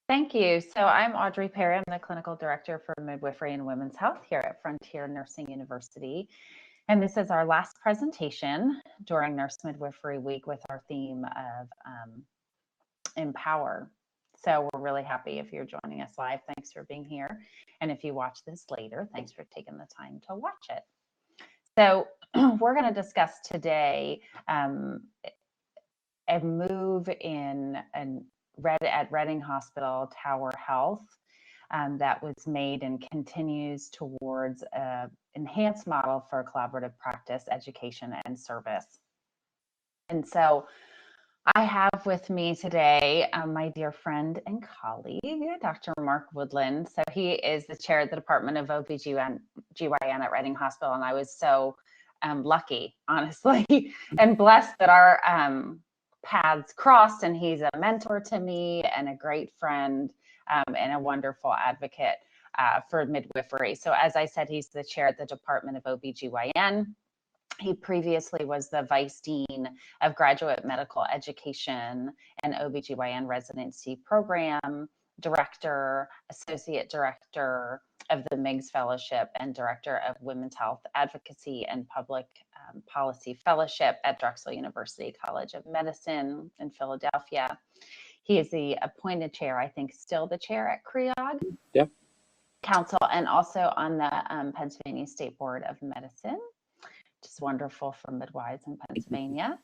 Thank you. So I'm Audrey Perry. I'm the Clinical Director for Midwifery and Women's Health here at Frontier Nursing University. And this is our last presentation during Nurse Midwifery Week with our theme of Empower. So we're really happy if you're joining us live. Thanks for being here. And if you watch this later, thanks for taking the time to watch it. So we're going to discuss today a move at Reading Hospital Tower Health that was made and continues towards an enhanced model for collaborative practice, education, and service. And so I have with me today my dear friend and colleague, Dr. Mark Woodland. So he is the chair of the Department of OB/GYN at Reading Hospital. And I was so lucky, honestly, and blessed that our paths crossed, and he's a mentor to me and a great friend and a wonderful advocate for midwifery. So as I said, he's the chair at the Department of OB/GYN. He previously was the Vice Dean of Graduate Medical Education and OB/GYN Residency Program, Director, Associate Director of the MIGS Fellowship, and Director of Women's Health Advocacy and Public Policy Fellowship at Drexel University College of Medicine in Philadelphia. He is the appointed chair, I think still the chair at CREOG Council, and also on the Pennsylvania State Board of Medicine. Just wonderful for midwives in Pennsylvania.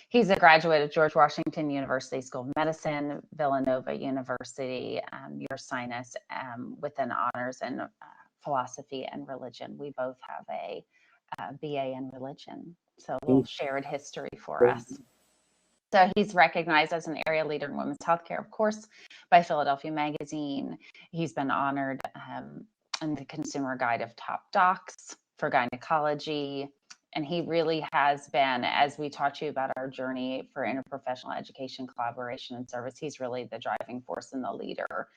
He's a graduate of George Washington University School of Medicine, Villanova University, Ursinus, with an honors in philosophy and religion. We both have a BA in religion, so a little shared history for us. So he's recognized as an area leader in women's healthcare, of course, by Philadelphia Magazine. He's been honored in the Consumer Guide of Top Docs for gynecology. And he really has been, as we taught you about our journey for interprofessional education, collaboration, and service, he's really the driving force and the leader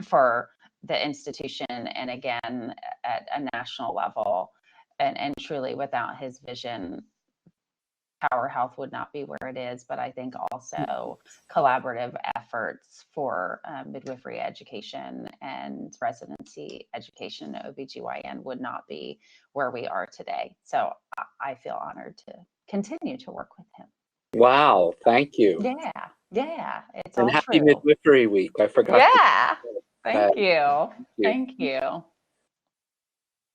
for the institution. And again, at a national level, and truly without his vision, Tower Health would not be where it is, but I think also collaborative efforts for midwifery education and residency education in OB/GYN would not be where we are today. So I feel honored to continue to work with him. Wow, thank you. Yeah, it's and all happy true. Midwifery Week. I forgot. Yeah, thank you.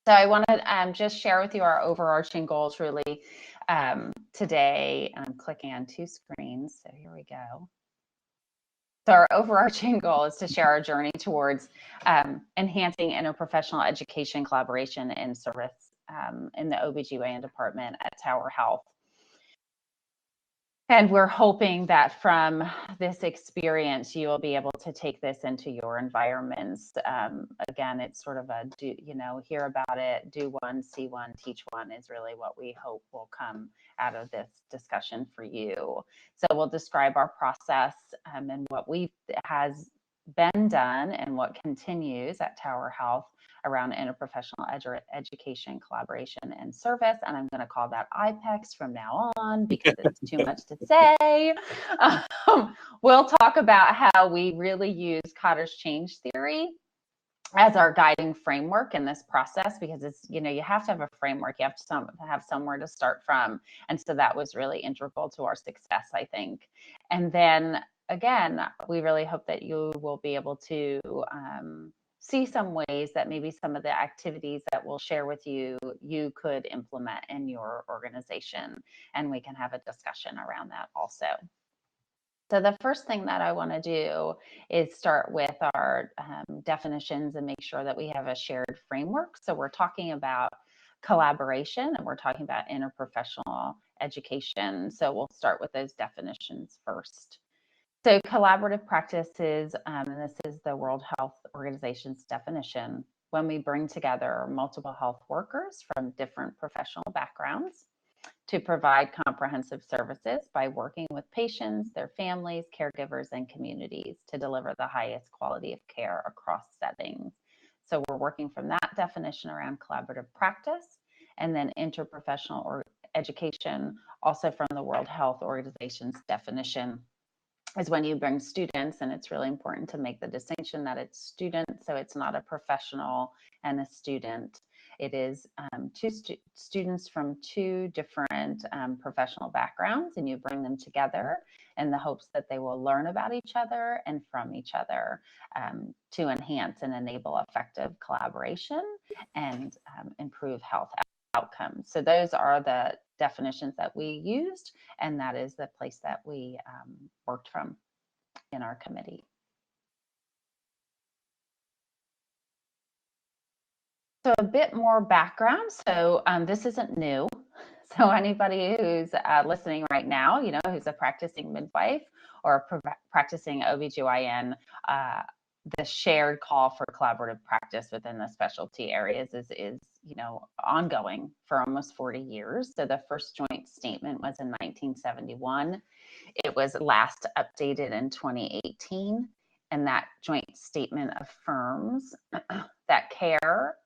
So I want to just share with you our overarching goals really today. I'm clicking on two screens, so here we go. So our overarching goal is to share our journey towards enhancing interprofessional education, collaboration, and service in the OB/GYN department at Tower Health. And we're hoping that from this experience, you will be able to take this into your environments. Again, it's sort of a hear about it, do one, see one, teach one is really what we hope will come out of this discussion for you. So we'll describe our process and what has been done and what continues at Tower Health around interprofessional education, collaboration, and service. And I'm going to call that IPECS from now on because it's too much to say. We'll talk about how we really use Kotter's change theory as our guiding framework in this process, because it's, you have to have a framework, you have to have somewhere to start from. And so that was really integral to our success, I think. And then again, we really hope that you will be able to see some ways that maybe some of the activities that we'll share with you, you could implement in your organization, and we can have a discussion around that also. So the first thing that I want to do is start with our definitions and make sure that we have a shared framework. So we're talking about collaboration and we're talking about interprofessional education. So we'll start with those definitions first. So collaborative practices, and this is the World Health Organization's definition, when we bring together multiple health workers from different professional backgrounds to provide comprehensive services by working with patients, their families, caregivers, and communities to deliver the highest quality of care across settings. So we're working from that definition around collaborative practice, and then interprofessional education, also from the World Health Organization's definition. is when you bring students, and it's really important to make the distinction that it's students, so it's not a professional and a student. It is two students from two different professional backgrounds, and you bring them together in the hopes that they will learn about each other and from each other to enhance and enable effective collaboration and improve health outcomes. So those are the definitions that we used, and that is the place that we worked from in our committee. So a bit more background. So this isn't new. So anybody who's listening right now, you know, who's a practicing midwife or practicing OBGYN, the shared call for collaborative practice within the specialty areas is, you know, ongoing for almost 40 years. So the first joint statement was in 1971. It was last updated in 2018. And that joint statement affirms that care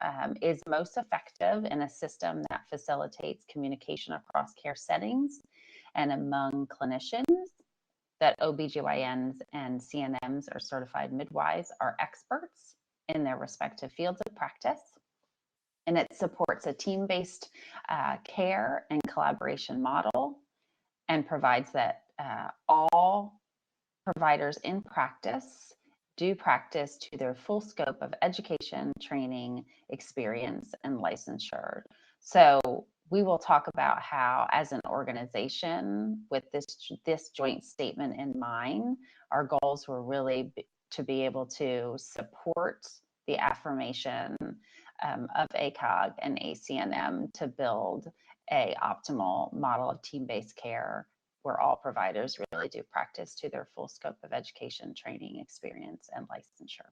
is most effective in a system that facilitates communication across care settings and among clinicians, that OBGYNs and CNMs or certified midwives are experts in their respective fields of practice. And it supports a team-based care and collaboration model and provides that all providers in practice do practice to their full scope of education, training, experience, and licensure. So we will talk about how, as an organization, with this joint statement in mind, our goals were really to be able to support the affirmation of ACOG and ACNM to build an optimal model of team-based care where all providers really do practice to their full scope of education, training, experience, and licensure.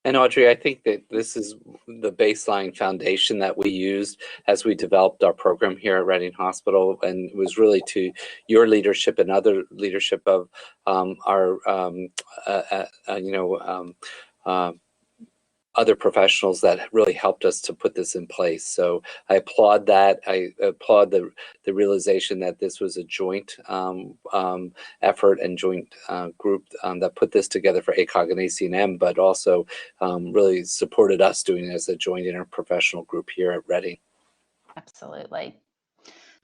And Audrey, I think that this is the baseline foundation that we used as we developed our program here at Reading Hospital, and it was really to your leadership and other leadership of other professionals that really helped us to put this in place. So I applaud that. I applaud the realization that this was a joint effort and joint group that put this together for ACOG and ACNM, but also really supported us doing it as a joint interprofessional group here at Reading. Absolutely.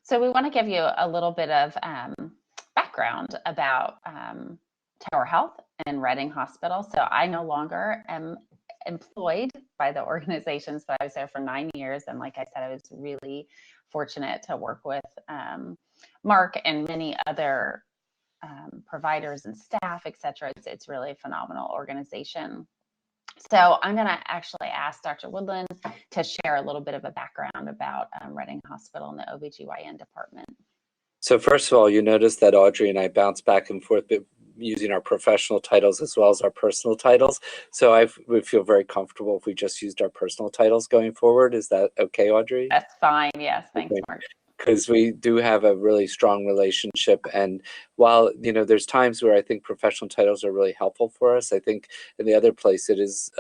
So we want to give you a little bit of background about Tower Health and Reading Hospital. So I no longer am employed by the organizations, but I was there for 9 years. And like I said, I was really fortunate to work with Mark and many other providers and staff, et cetera. It's really a phenomenal organization. So I'm going to actually ask Dr. Woodland to share a little bit of a background about Reading Hospital and the OBGYN department. So first of all, you notice that Audrey and I bounce back and forth using our professional titles as well as our personal titles. So I would feel very comfortable if we just used our personal titles going forward. Is that okay, Audrey? That's fine. Yes. Thanks, Mark. Because we do have a really strong relationship, and while there's times where I think professional titles are really helpful for us, I think in the other place it is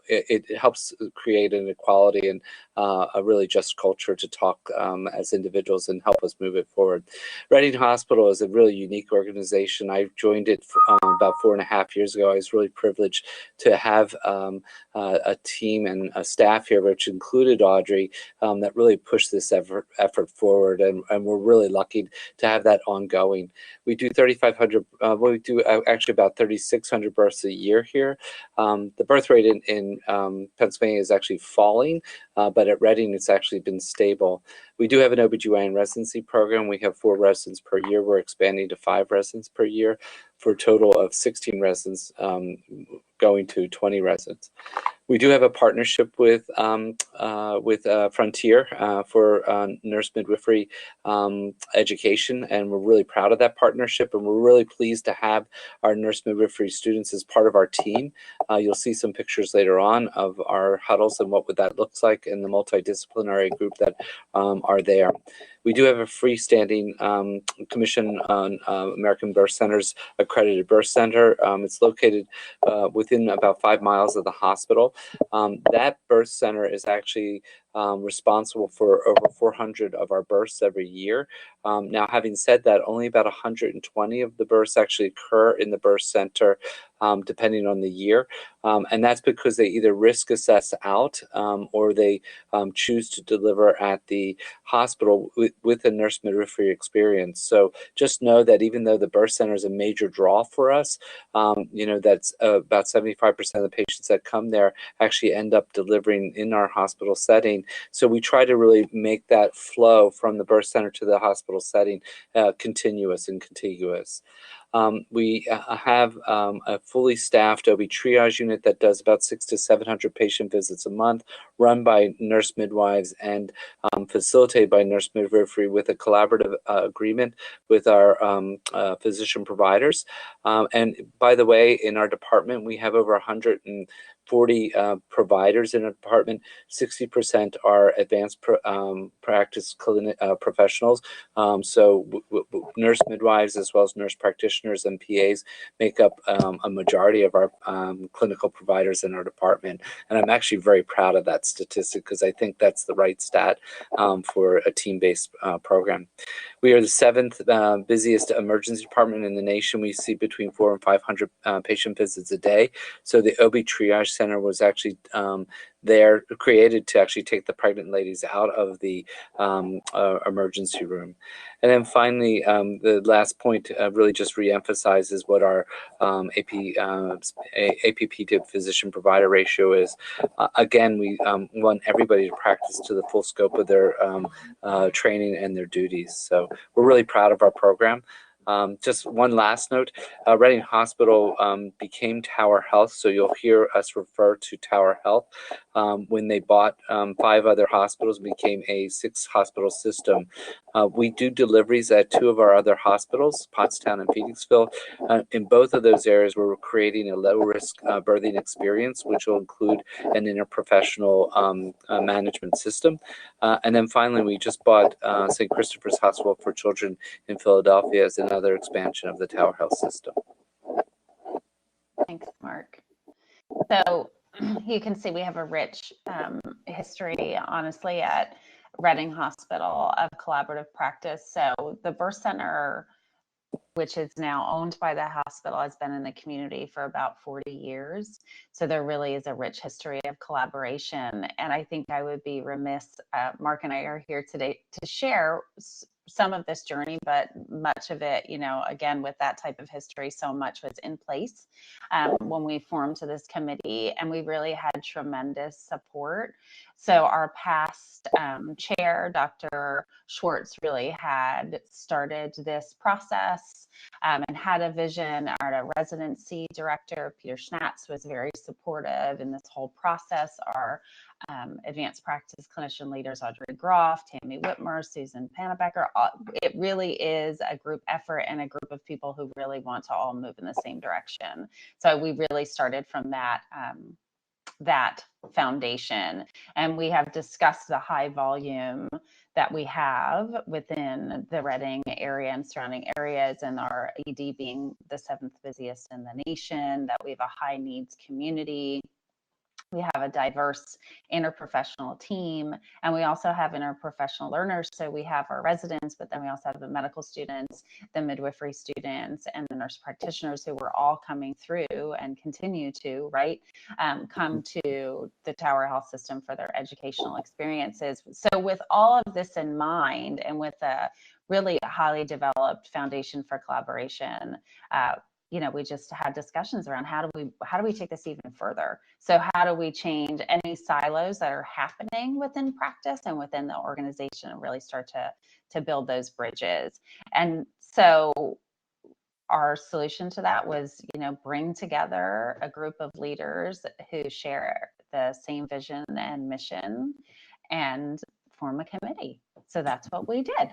it helps create an equality and a really just culture to talk as individuals and help us move it forward. Reading Hospital is a really unique organization. I joined it about 4.5 years ago. I was really privileged to have a team and a staff here, which included Audrey, that really pushed this effort forward. And we're really lucky to have that ongoing. We do 3,500, we do actually about 3,600 births a year here. The birth rate in Pennsylvania is actually falling, but at Reading it's actually been stable. We do have an OBGYN residency program. We have 4 residents per year. We're expanding to 5 residents per year for a total of 16 residents going to 20 residents. We do have a partnership with Frontier for nurse midwifery education, and we're really proud of that partnership, and we're really pleased to have our nurse midwifery students as part of our team. You'll see some pictures later on of our huddles and what that looks like in the multidisciplinary group that are there. We do have a freestanding Commission on American Birth Centers accredited birth center. It's located within about 5 miles of the hospital. That birth center is actually responsible for over 400 of our births every year. Now, having said that, only about 120 of the births actually occur in the birth center, depending on the year. And that's because they either risk assess out or they choose to deliver at the hospital with a nurse midwifery experience. So just know that even though the birth center is a major draw for us, that's about 75% of the patients that come there actually end up delivering in our hospital setting. So we try to really make that flow from the birth center to the hospital setting continuous and contiguous. We have a fully staffed OB triage unit that does about 600 to 700 patient visits a month, run by nurse midwives and facilitated by nurse midwifery with a collaborative agreement with our physician providers. And by the way, in our department, we have over 140 providers in our department. 60% are advanced practice professionals. So nurse midwives as well as nurse practitioners and PAs make up a majority of our clinical providers in our department. And I'm actually very proud of that statistic because I think that's the right stat for a team-based program. We are the 7th busiest emergency department in the nation. We see between 400 and 500 patient visits a day. So the OB triage center was actually created to actually take the pregnant ladies out of the emergency room. And then finally, the last point really just reemphasizes what our APP to physician provider ratio is. Again, we want everybody to practice to the full scope of their training and their duties. So we're really proud of our program. Just one last note, Reading Hospital became Tower Health, so you'll hear us refer to Tower Health. When they bought 5 other hospitals, became a 6-hospital system. We do deliveries at 2 of our other hospitals, Pottstown and Phoenixville. In both of those areas, we're creating a low-risk birthing experience, which will include an interprofessional management system. And then finally, we just bought St. Christopher's Hospital for Children in Philadelphia as another expansion of the Tower Health system. Thanks, Mark. So you can see we have a rich history, honestly, at Reading Hospital of collaborative practice. So the birth center, which is now owned by the hospital, has been in the community for about 40 years. So there really is a rich history of collaboration. And I think I would be remiss, Mark and I are here today to share some of this journey, but much of it, again, with that type of history, so much was in place when we formed this committee, and we really had tremendous support. So our past chair, Dr. Schwartz, really had started this process and had a vision. Our residency director, Peter Schnatz, was very supportive in this whole process. Our advanced practice clinician leaders, Audrey Groff, Tammy Whitmer, Susan Panabecker. It really is a group effort and a group of people who really want to all move in the same direction. So we really started from that foundation, and we have discussed the high volume that we have within the Reading area and surrounding areas, and our ED being the 7th busiest in the nation, that we have a high needs community. We have a diverse interprofessional team, and we also have interprofessional learners. So we have our residents, but then we also have the medical students, the midwifery students, and the nurse practitioners who were all coming through and continue to, come to the Tower Health system for their educational experiences. So with all of this in mind, and with a really highly developed foundation for collaboration, we just had discussions around how do we take this even further? So how do we change any silos that are happening within practice and within the organization, and really start to build those bridges? And so our solution to that was, bring together a group of leaders who share the same vision and mission and form a committee. So that's what we did.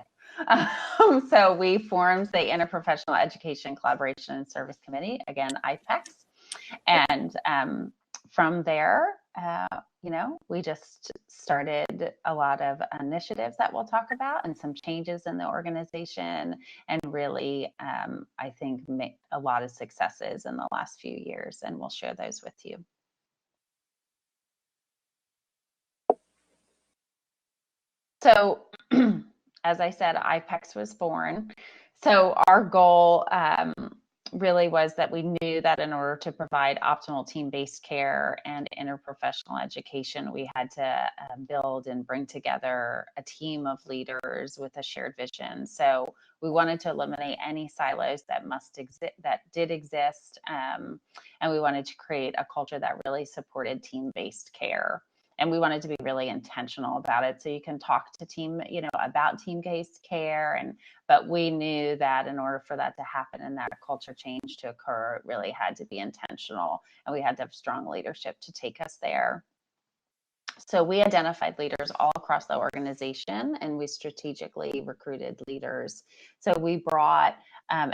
So we formed the Interprofessional Education Collaboration and Service Committee, again, IPECS. And from there, we just started a lot of initiatives that we'll talk about, and some changes in the organization, and really, I think, made a lot of successes in the last few years, and we'll share those with you. So as I said, IPECS was born. So our goal really was that we knew that in order to provide optimal team-based care and interprofessional education, we had to build and bring together a team of leaders with a shared vision. So we wanted to eliminate any silos that did exist, and we wanted to create a culture that really supported team-based care. And we wanted to be really intentional about it. So you can talk to team, about team-based care, but we knew that in order for that to happen and that culture change to occur, it really had to be intentional, and we had to have strong leadership to take us there. So we identified leaders all across the organization, and we strategically recruited leaders. So we brought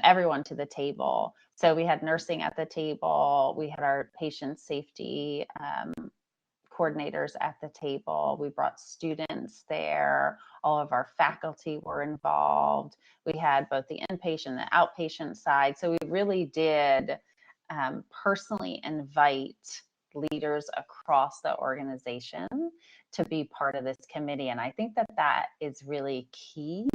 everyone to the table. So we had nursing at the table. We had our patient safety coordinators at the table. We brought students there. All of our faculty were involved. We had both the inpatient and outpatient side. So we really did personally invite leaders across the organization to be part of this committee. And I think that that is really key,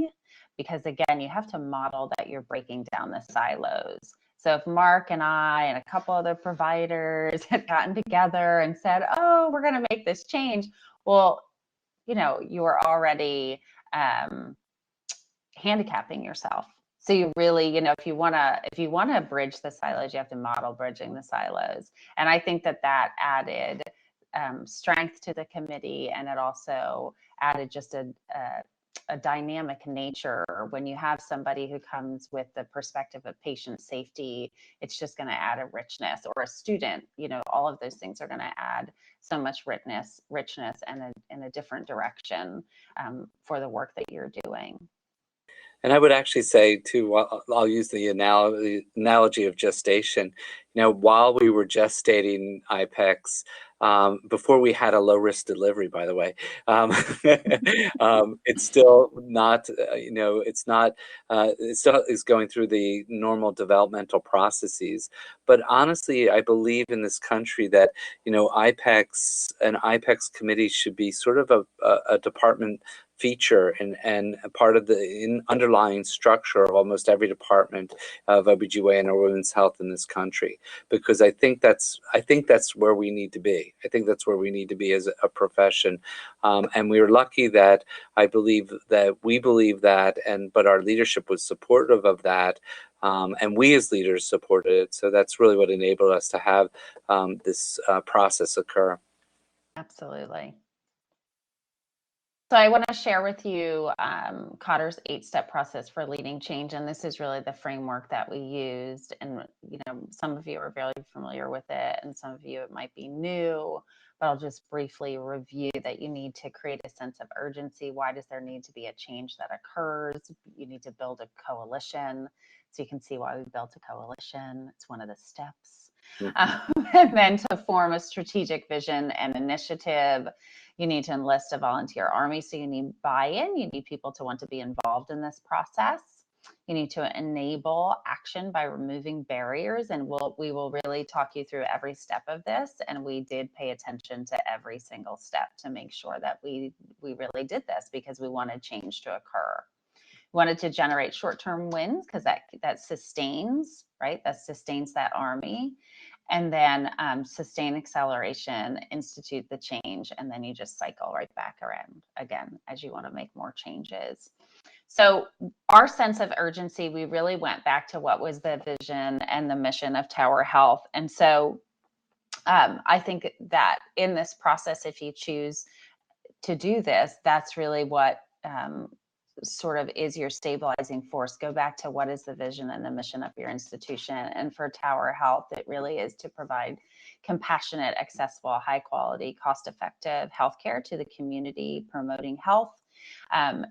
because again, you have to model that you're breaking down the silos. So if Mark and I and a couple other providers had gotten together and said, oh, we're going to make this change, well, you are already handicapping yourself. So you really, if you want to bridge the silos, you have to model bridging the silos. And I think that added strength to the committee, and it also added just a dynamic nature. When you have somebody who comes with the perspective of patient safety, it's just going to add a richness, or a student, all of those things are going to add so much richness and in a different direction for the work that you're doing. And I would actually say too, I'll use the analogy of gestation. While we were gestating IPECS, before we had a low-risk delivery, by the way, it's still not, it still is going through the normal developmental processes. But honestly, I believe in this country that, IPECS and IPECS committee should be sort of a department feature and a part of the underlying structure of almost every department of OBGYN or women's health in this country, because I think that's where we need to be. I think that's where we need to be as a profession, and we were lucky that we believe that, but our leadership was supportive of that, and we as leaders supported it. So that's really what enabled us to have this process occur. Absolutely. So I want to share with you Kotter's 8-step process for leading change, and this is really the framework that we used. And some of you are very familiar with it, and some of you it might be new. But I'll just briefly review that you need to create a sense of urgency. Why does there need to be a change that occurs? You need to build a coalition. So you can see why we built a coalition. It's one of the steps. And then to form a strategic vision and initiative, you need to enlist a volunteer army. So you need buy-in. You need people to want to be involved in this process. You need to enable action by removing barriers. And we will really talk you through every step of this. And we did pay attention to every single step to make sure that we really did this, because we wanted change to occur. We wanted to generate short-term wins, because that sustains, right? That sustains that army. And then sustain acceleration, institute the change, and then you just cycle right back around again as you want to make more changes. So our sense of urgency, we really went back to what was the vision and the mission of Tower Health. And so I think that in this process, if you choose to do this, that's really what sort of is your stabilizing force. Go back to what is the vision and the mission of your institution. And for Tower Health, it really is to provide compassionate, accessible, high quality, cost-effective healthcare to the community, promoting health,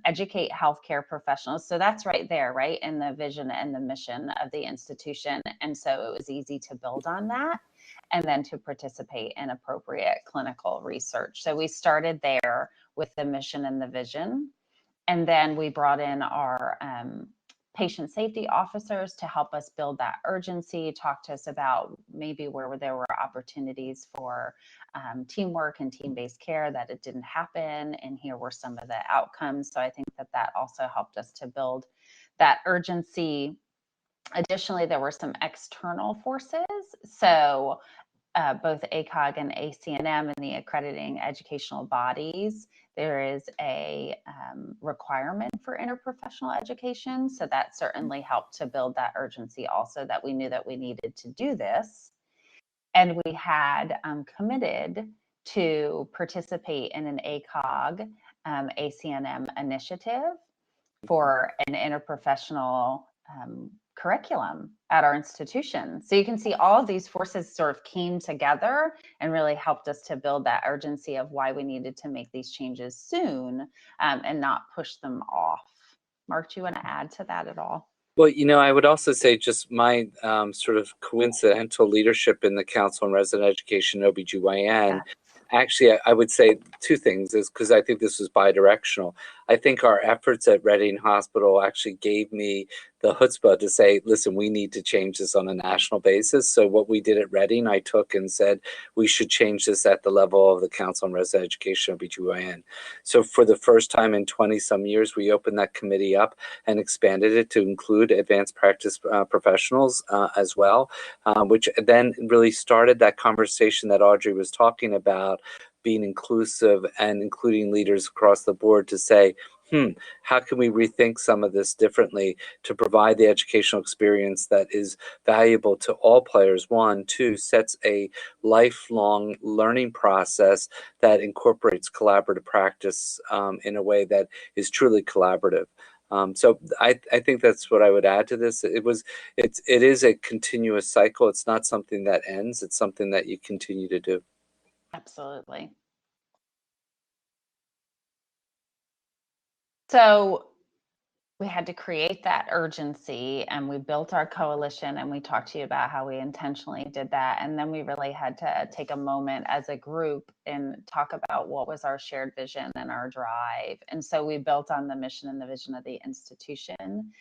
educate healthcare professionals. So that's right there, right, in the vision and the mission of the institution. And so it was easy to build on that, and then to participate in appropriate clinical research. So we started there with the mission and the vision. And then we brought in our patient safety officers to help us build that urgency, talk to us about maybe where there were opportunities for teamwork and team-based care, that it didn't happen. And here were some of the outcomes. So I think that that also helped us to build that urgency. Additionally, there were some external forces. So both ACOG and ACNM and the accrediting educational bodies, there is a requirement for interprofessional education. So that certainly helped to build that urgency also, that we knew that we needed to do this. And we had committed to participate in an ACOG ACNM initiative for an interprofessional curriculum at our institution. So you can see all of these forces sort of came together and really helped us to build that urgency of why we needed to make these changes soon and not push them off. Mark, do you want to add to that at all? Well, you know, I would also say just my sort of coincidental leadership in the Council on Resident Education, OBGYN, actually, I would say two things, is because I think this was bidirectional. I think our efforts at Reading Hospital actually gave me the chutzpah to say, listen, we need to change this on a national basis. So what we did at Reading, I took and said, we should change this at the level of the Council on Resident Education, OBGYN. So for the first time in 20 some years, we opened that committee up and expanded it to include advanced practice professionals as well, which then really started that conversation that Audrey was talking about, being inclusive and including leaders across the board to say, how can we rethink some of this differently to provide the educational experience that is valuable to all players? One, two, sets a lifelong learning process that incorporates collaborative practice in a way that is truly collaborative. So I think that's what I would add to this. It is a continuous cycle. It's not something that ends. It's something that you continue to do. Absolutely. So we had to create that urgency, and we built our coalition, and we talked to you about how we intentionally did that. And then we really had to take a moment as a group and talk about what was our shared vision and our drive. And so we built on the mission and the vision of the institution,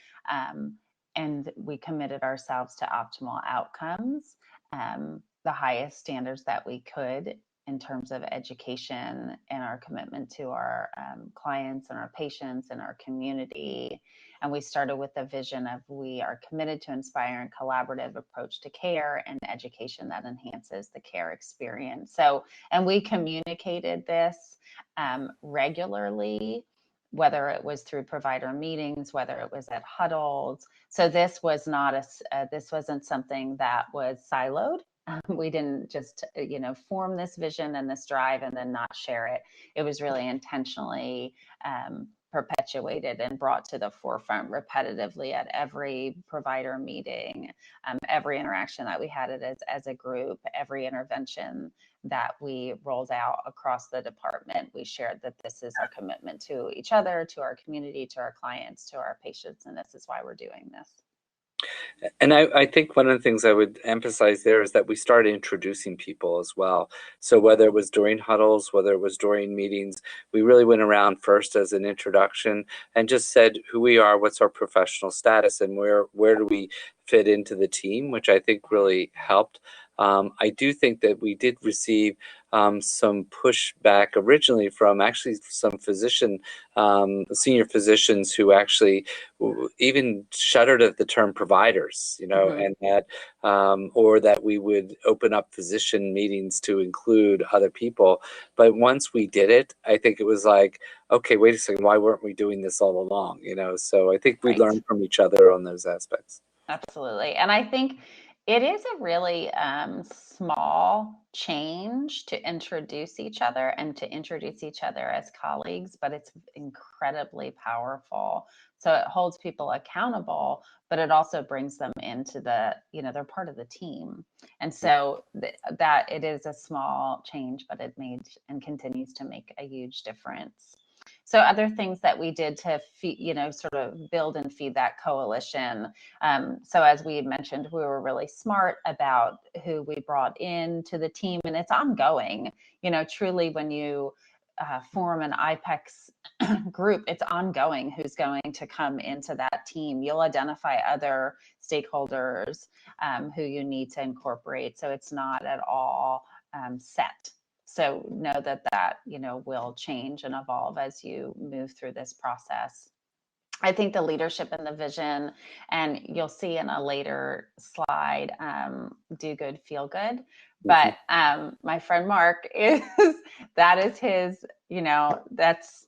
and we committed ourselves to optimal outcomes, the highest standards that we could in terms of education, and our commitment to our clients and our patients and our community. And we started with the vision of, we are committed to inspire a collaborative approach to care and education that enhances the care experience. So, and we communicated this regularly, whether it was through provider meetings, whether it was at huddles. So this was not this wasn't something that was siloed. We didn't just, form this vision and this drive and then not share it. It was really intentionally perpetuated and brought to the forefront repetitively at every provider meeting, every interaction that we had as a group, every intervention that we rolled out across the department. We shared that this is our commitment to each other, to our community, to our clients, to our patients, and this is why we're doing this. And I think one of the things I would emphasize there is that we started introducing people as well. So whether it was during huddles, whether it was during meetings, we really went around first as an introduction and just said who we are, what's our professional status, and where do we fit into the team, which I think really helped. I do think that we did receive some pushback originally from actually some senior physicians who actually even shuddered at the term providers, and that, or that we would open up physician meetings to include other people. But once we did it, I think it was like, okay, wait a second, why weren't we doing this all along? So I think we learned from each other on those aspects. Absolutely. And I think it is a really small change to introduce each other and to introduce each other as colleagues, but it's incredibly powerful. So it holds people accountable, but it also brings them into they're part of the team. And so that it is a small change, but it made and continues to make a huge difference. So other things that we did to sort of build and feed that coalition. So as we mentioned, we were really smart about who we brought in to the team, and it's ongoing. Truly, when you form an IPECS group, it's ongoing who's going to come into that team. You'll identify other stakeholders who you need to incorporate. So it's not at all set. So know that will change and evolve as you move through this process. I think the leadership and the vision, and you'll see in a later slide, do good, feel good. But my friend Mark that is his, that's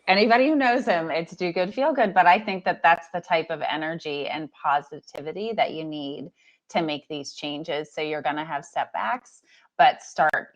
anybody who knows him, it's do good, feel good. But I think that's the type of energy and positivity that you need to make these changes. So you're going to have setbacks, but start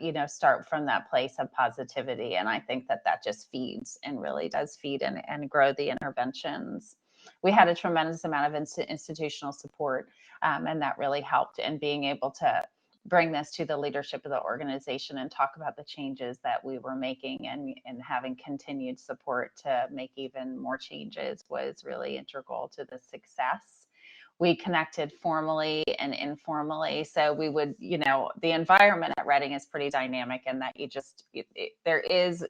from that place of positivity. And I think that just feeds and really does feed and grow the interventions. We had a tremendous amount of institutional support, and that really helped in being able to bring this to the leadership of the organization and talk about the changes that we were making, and having continued support to make even more changes was really integral to the success. We connected formally and informally. So we would, the environment at Reading is pretty dynamic in that there is,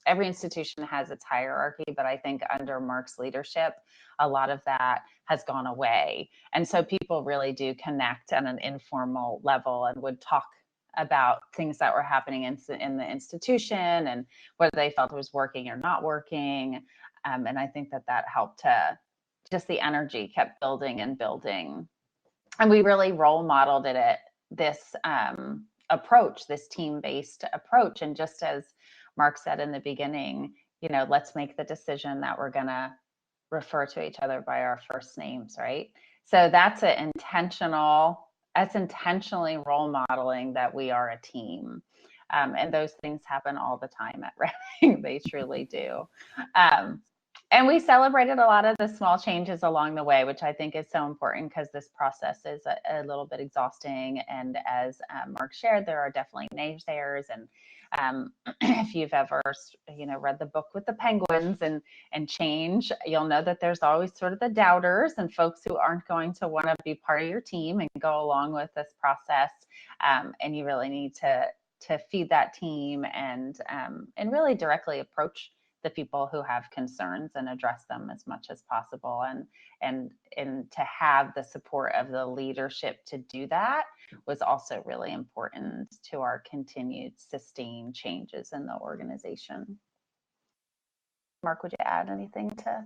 every institution has its hierarchy, but I think under Mark's leadership, a lot of that has gone away. And so people really do connect on an informal level and would talk about things that were happening in the institution and whether they felt it was working or not working. And I think that helped to, just the energy kept building and building. And we really role modeled this approach, this team-based approach. And just as Mark said in the beginning, let's make the decision that we're going to refer to each other by our first names, right? So that's intentionally role modeling that we are a team. And those things happen all the time at Reading. They truly do. And we celebrated a lot of the small changes along the way, which I think is so important because this process is a little bit exhausting. And as Mark shared, there are definitely naysayers. And if you've ever, read the book with the penguins and change, you'll know that there's always sort of the doubters and folks who aren't going to want to be part of your team and go along with this process. And you really need to feed that team and really directly approach the people who have concerns and address them as much as possible, and to have the support of the leadership to do that was also really important to our continued sustained changes in the organization. Mark, would you add anything to?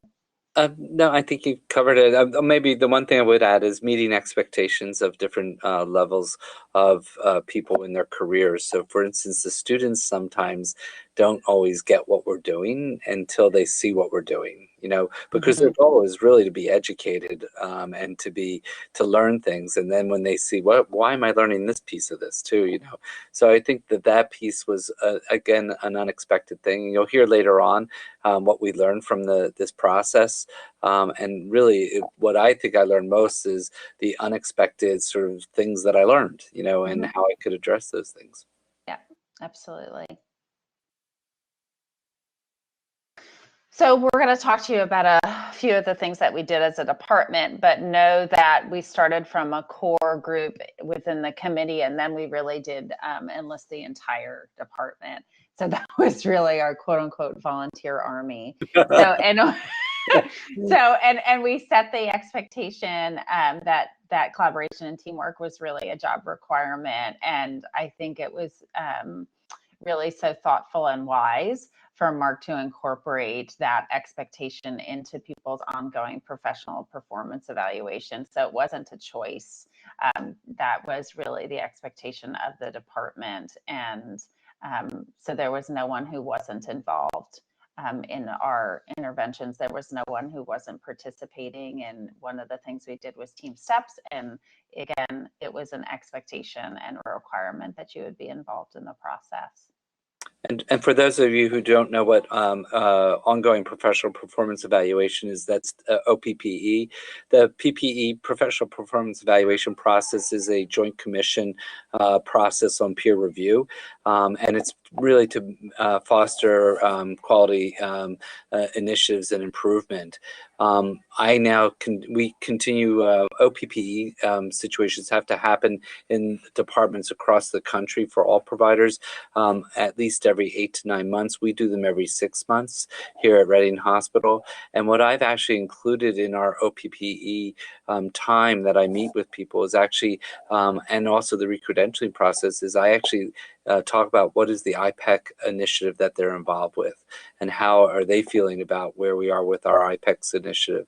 No, I think you covered it. Maybe the one thing I would add is meeting expectations of different levels of people in their careers. So for instance, the students sometimes don't always get what we're doing until they see what we're doing, because their goal is really to be educated and to learn things. And then when they see, why am I learning this piece of this too, So I think that piece was, again, an unexpected thing. You'll hear later on what we learned from this process. And really what I think I learned most is the unexpected sort of things that I learned, and how I could address those things. Yeah, absolutely. So we're going to talk to you about a few of the things that we did as a department, but know that we started from a core group within the committee, and then we really did enlist the entire department. So that was really our quote unquote volunteer army. And we set the expectation that collaboration and teamwork was really a job requirement. And I think it was really so thoughtful and wise for Mark to incorporate that expectation into people's ongoing professional performance evaluation. So it wasn't a choice. That was really the expectation of the department. And so there was no one who wasn't involved in our interventions. There was no one who wasn't participating. And one of the things we did was Teamstepps. And again, it was an expectation and a requirement that you would be involved in the process. And for those of you who don't know what ongoing professional performance evaluation is, that's OPPE. The PPE, professional performance evaluation process, is a joint commission process on peer review. And it's really to foster quality initiatives and improvement. We continue, OPPE situations have to happen in departments across the country for all providers, at least every 8 to 9 months. We do them every 6 months here at Reading Hospital. And what I've actually included in our OPPE time that I meet with people is actually, and also the recredentialing process, is I actually talk about what is the IPEC initiative that they're involved with and how are they feeling about where we are with our IPECS initiative.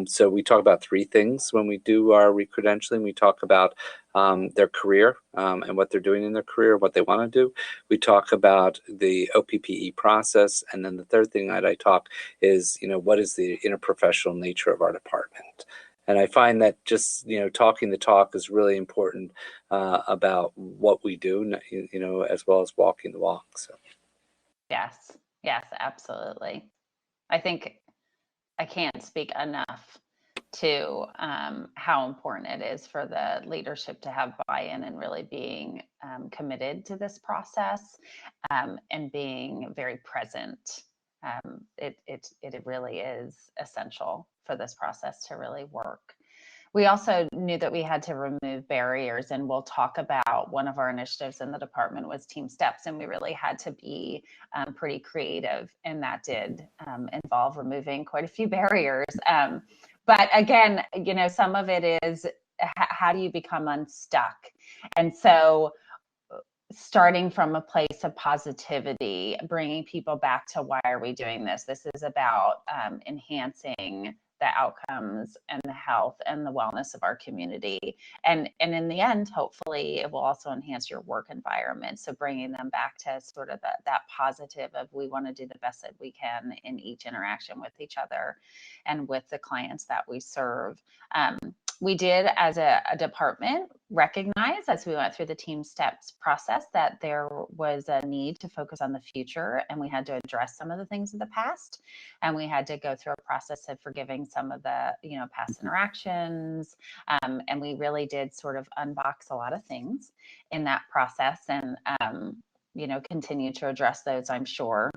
So we talk about 3 things when we do our recredentialing. We talk about their career and what they're doing in their career, what they want to do. We talk about the OPPE process. And then the third thing that I talk is, what is the interprofessional nature of our department? And I find that just, talking the talk is really important about what we do, as well as walking the walk. So. Yes, absolutely. I think I can't speak enough to how important it is for the leadership to have buy-in and really being committed to this process and being very present. It really is essential for this process to really work. We also knew that we had to remove barriers, and we'll talk about one of our initiatives in the department was Teamstepps, and we really had to be pretty creative, and that did involve removing quite a few barriers. But again, some of it is how do you become unstuck? And so starting from a place of positivity, bringing people back to why are we doing this? This is about enhancing the outcomes and the health and the wellness of our community. And in the end, hopefully, it will also enhance your work environment. So bringing them back to sort of that positive of we want to do the best that we can in each interaction with each other and with the clients that we serve. We did, as a department, recognize as we went through the Teamstepps process that there was a need to focus on the future, and we had to address some of the things of the past, and we had to go through a process of forgiving some of the past interactions, and we really did sort of unbox a lot of things in that process, and continue to address those, I'm sure,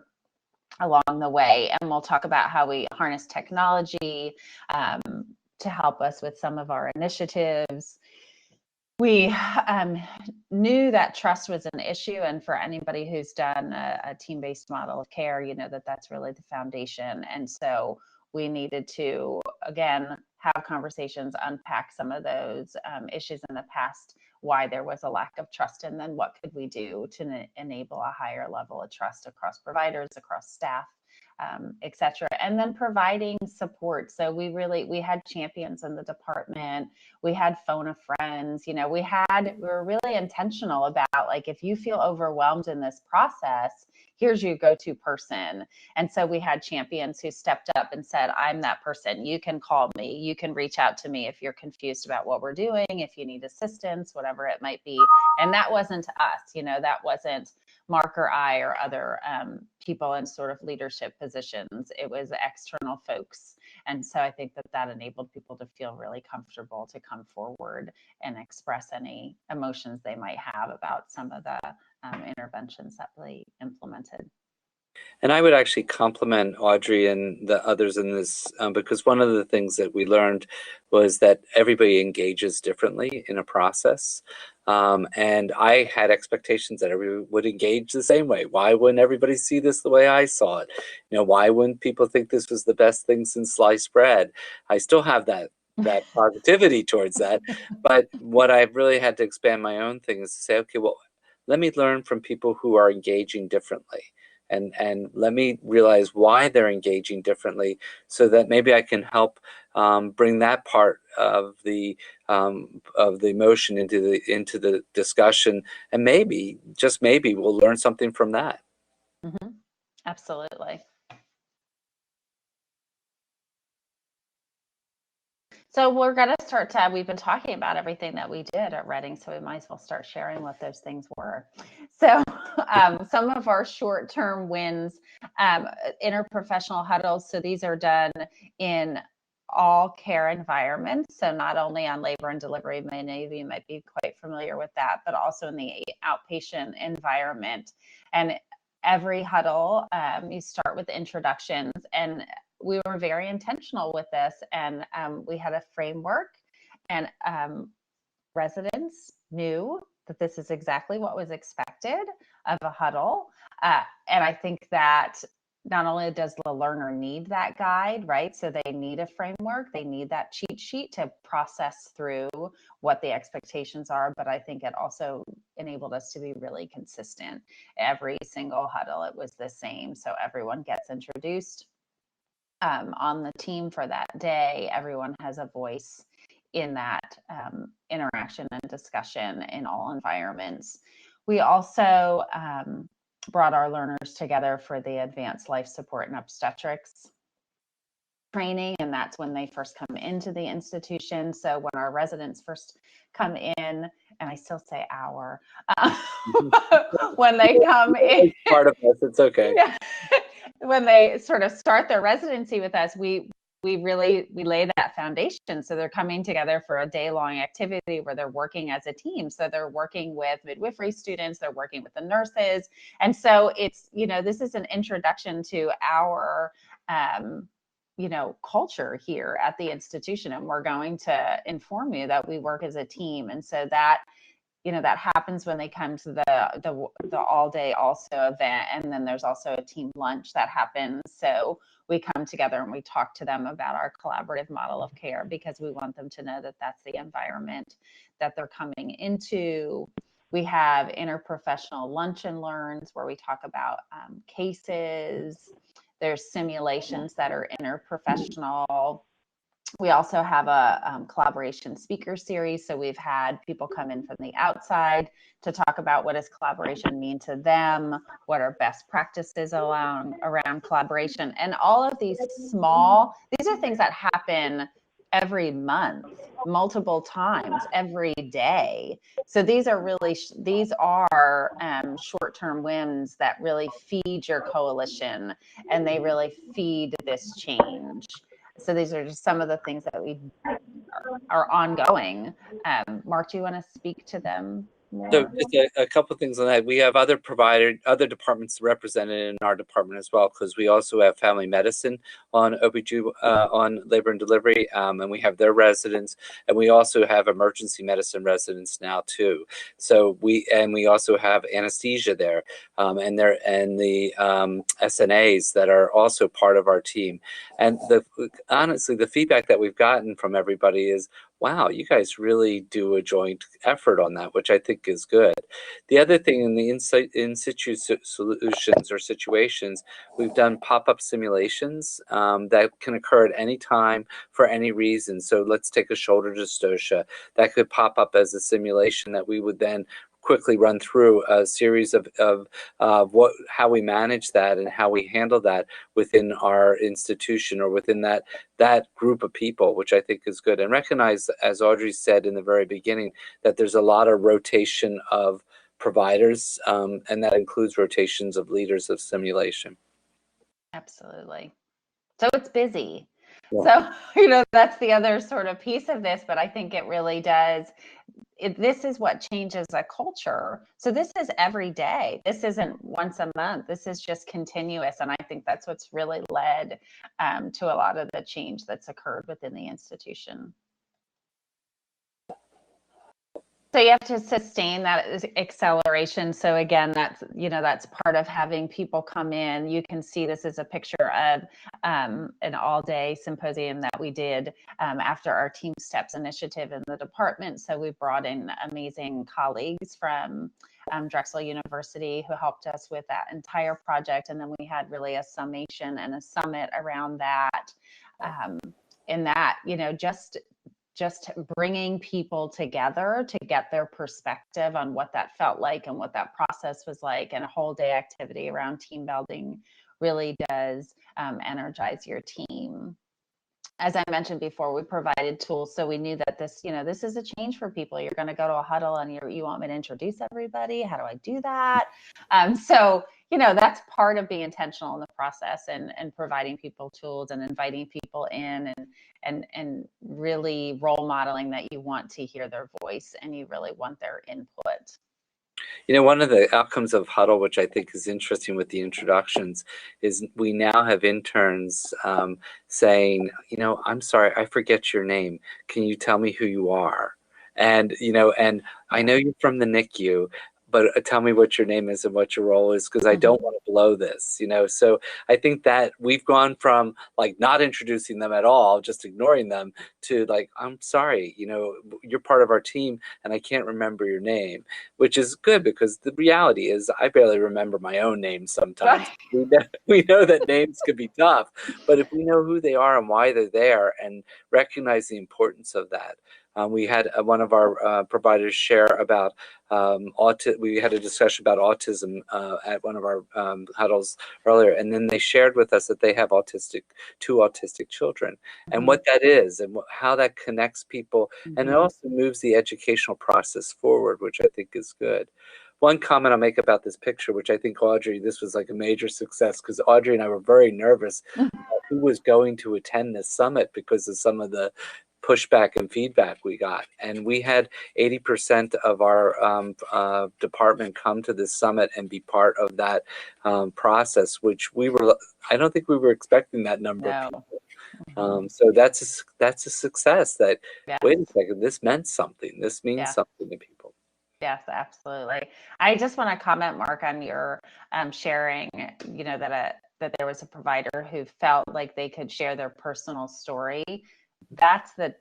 along the way. And we'll talk about how we harness technology to help us with some of our initiatives. We knew that trust was an issue, and for anybody who's done a team-based model of care, that's really the foundation. And so we needed to, again, have conversations, unpack some of those issues in the past, why there was a lack of trust, and then what could we do to enable a higher level of trust across providers, across staff, et cetera, and then providing support. So we had champions in the department. We had phone a friends. We were really intentional about, like, if you feel overwhelmed in this process, here's your go-to person. And so we had champions who stepped up and said, I'm that person. You can call me. You can reach out to me if you're confused about what we're doing, if you need assistance, whatever it might be. And that wasn't us, that wasn't Mark or I or other people in sort of leadership positions. It was external folks. And so I think that enabled people to feel really comfortable to come forward and express any emotions they might have about some of the interventions that we implemented. And I would actually compliment Audrey and the others in this, because one of the things that we learned was that everybody engages differently in a process. And I had expectations that everyone would engage the same way. Why wouldn't everybody see this the way I saw it? Why wouldn't people think this was the best thing since sliced bread? I still have that positivity towards that. But what I've really had to expand my own thing is to say, okay, well, let me learn from people who are engaging differently. And let me realize why they're engaging differently, so that maybe I can help bring that part of the emotion into the discussion, and maybe, just maybe, we'll learn something from that. Mm-hmm. Absolutely. So we're going to start we've been talking about everything that we did at Reading, so we might as well start sharing what those things were. So some of our short-term wins, interprofessional huddles. So these are done in all care environments. So not only on labor and delivery, many of you might be quite familiar with that, but also in the outpatient environment. And every huddle, you start with introductions, and we were very intentional with this. And we had a framework, and residents knew that this is exactly what was expected of a huddle. And I think that not only does the learner need that guide, right? So they need a framework, they need that cheat sheet to process through what the expectations are, but I think it also enabled us to be really consistent. Every single huddle, it was the same. So everyone gets introduced on the team for that day. Everyone has a voice in that interaction and discussion in all environments. We also brought our learners together for the advanced life support and obstetrics training, and that's when they first come into the institution. So when our residents first come in, and I still say our, when they come in, part of us, it's okay. Yeah. When they sort of start their residency with us, we lay that foundation. So they're coming together for a day-long activity where they're working as a team. So they're working with midwifery students, they're working with the nurses. And so it's, this is an introduction to our, culture here at the institution. And we're going to inform you that we work as a team. And so that, that happens when they come to the all day also event. And then there's also a team lunch that happens. So we come together and we talk to them about our collaborative model of care, because we want them to know that that's the environment that they're coming into. We have interprofessional lunch and learns where we talk about cases. There's simulations that are interprofessional. We also have a collaboration speaker series. So we've had people come in from the outside to talk about what does collaboration mean to them, what are best practices around collaboration. And all of these are things that happen every month, multiple times, every day. So these are short-term wins that really feed your coalition, and they really feed this change. So these are just some of the things that we are ongoing. Mark, do you want to speak to them more? So just a couple of things on that. We have other departments represented in our department as well, because we also have family medicine on on labor and delivery, and we have their residents, and we also have emergency medicine residents now too. So we also have anesthesia there, and the SNAs that are also part of our team. And honestly, the feedback that we've gotten from everybody is, wow, you guys really do a joint effort on that, which I think is good. The other thing in the in situ solutions or situations, we've done pop-up simulations that can occur at any time for any reason. So let's take a shoulder dystocia. That could pop up as a simulation that we would then quickly run through a series of how we manage that and how we handle that within our institution or within that group of people, which I think is good. And recognize, as Audrey said in the very beginning, that there's a lot of rotation of providers, and that includes rotations of leaders of simulation. Absolutely. So it's busy. Yeah. So, that's the other sort of piece of this, but I think it really does. This is what changes a culture. So this is every day. This isn't once a month. This is just continuous. And I think that's what's really led to a lot of the change that's occurred within the institution. So you have to sustain that acceleration. So again, that's part of having people come in. You can see this is a picture of an all-day symposium that we did after our Teamstepps initiative in the department. So we brought in amazing colleagues from Drexel University who helped us with that entire project. And then we had really a summation and a summit around that. In that, just bringing people together to get their perspective on what that felt like and what that process was like, and a whole day activity around team building really does energize your team. as I mentioned before, we provided tools. So we knew that this, this is a change for people. You're going to go to a huddle and you want me to introduce everybody. How do I do that? So, that's part of being intentional in the process and providing people tools and inviting people in and really role modeling that you want to hear their voice and you really want their input. One of the outcomes of Huddle, which I think is interesting with the introductions, is we now have interns saying, I'm sorry, I forget your name. Can you tell me who you are? And, and I know you're from the NICU, but tell me what your name is and what your role is, because I don't want to blow this, So I think that we've gone from like not introducing them at all, just ignoring them, to like, I'm sorry, you're part of our team and I can't remember your name, which is good because the reality is I barely remember my own name sometimes. We know that names can be tough, but if we know who they are and why they're there and recognize the importance of that. We had one of our providers share about we had a discussion about autism at one of our huddles earlier, and then they shared with us that they have two autistic children, and what that is and how that connects people, and it also moves the educational process forward, which I think is good. One comment I'll make about this picture, which I think, Audrey, this was like a major success, because Audrey and I were very nervous about who was going to attend this summit because of some of the pushback and feedback we got. And we had 80% of our department come to this summit and be part of that process, which I don't think we were expecting that number of people. So that's a success that, wait a second, this meant something. This means something to people. Yes, absolutely. I just want to comment, Mark, on your sharing, that there was a provider who felt like they could share their personal story. That's the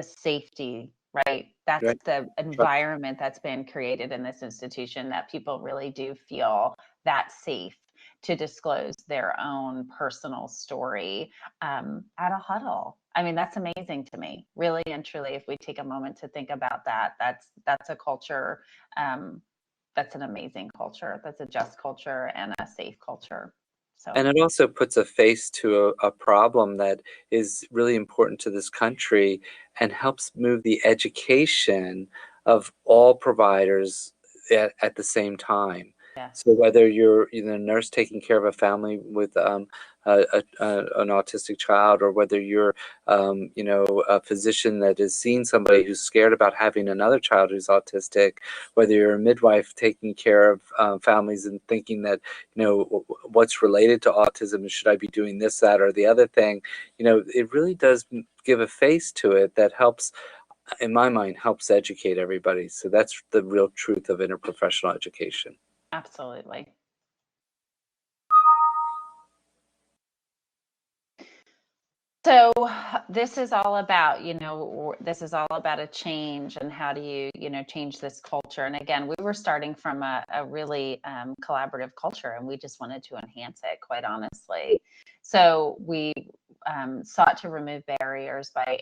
safety, right? That's the environment that's been created in this institution, that people really do feel that safe to disclose their own personal story at a huddle. I mean, that's amazing to me, really and truly. If we take a moment to think about that, that's a culture, that's an amazing culture. That's a just culture and a safe culture. So. And it also puts a face to a problem that is really important to this country and helps move the education of all providers at the same time. So whether you're a nurse taking care of a family with an autistic child, or whether you're a physician that is seeing somebody who's scared about having another child who's autistic, whether you're a midwife taking care of families and thinking that what's related to autism, and should I be doing this, that, or the other thing, it really does give a face to it that helps, in my mind, helps educate everybody. So that's the real truth of interprofessional education. Absolutely. So this is all about, this is all about a change, and how do you, change this culture? And again, we were starting from a really collaborative culture, and we just wanted to enhance it, quite honestly. So we sought to remove barriers by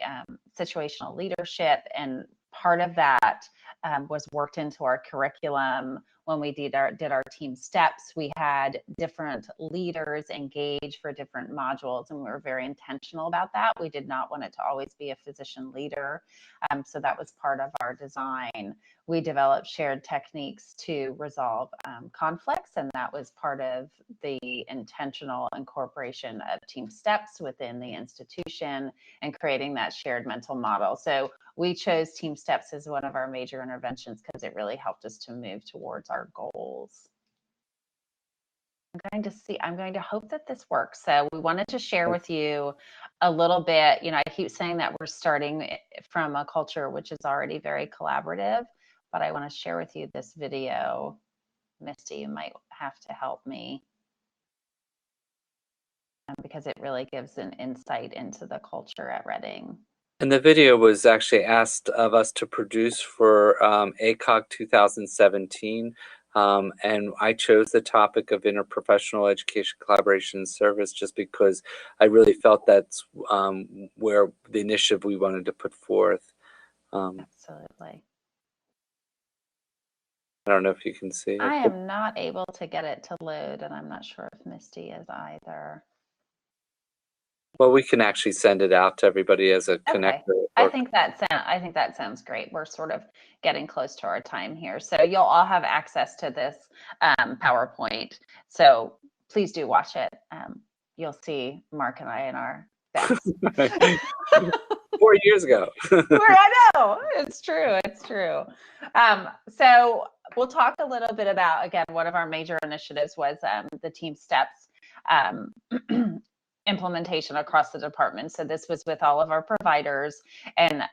situational leadership, and part of that was worked into our curriculum. When we did our Teamstepps, we had different leaders engage for different modules, and we were very intentional about that. We did not want it to always be a physician leader. So that was part of our design. We developed shared techniques to resolve conflicts, and that was part of the intentional incorporation of Teamstepps within the institution and creating that shared mental model. So we chose Teamstepps as one of our major interventions because it really helped us to move towards our goals. I'm going to hope that this works. So we wanted to share with you a little bit, I keep saying that we're starting from a culture which is already very collaborative, but I want to share with you this video. Misty, you might have to help me, because it really gives an insight into the culture at Reading. And the video was actually asked of us to produce for ACOG 2017. And I chose the topic of interprofessional education, collaboration, and service just because I really felt that's where the initiative we wanted to put forth. Absolutely. I don't know if you can see it. I am not able to get it to load, and I'm not sure if Misty is either. Well, we can actually send it out to everybody as a Okay. connector. I think that sounds great. We're sort of getting close to our time here. So you'll all have access to this PowerPoint. So please do watch it. You'll see Mark and I in our best. 4 years ago. I know, it's true. It's true. So we'll talk a little bit about, again, one of our major initiatives was the Teamstepps implementation across the department. So this was with all of our providers, and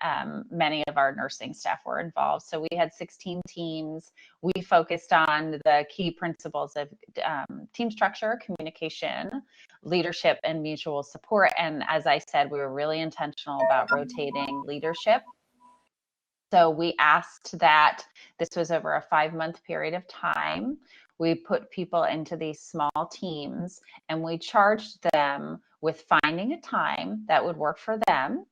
many of our nursing staff were involved. So we had 16 teams. We focused on the key principles of team structure, communication, leadership, and mutual support. And as I said, we were really intentional about rotating leadership. So we asked that this was over a 5-month period of time. We put people into these small teams and we charged them with finding a time that would work for them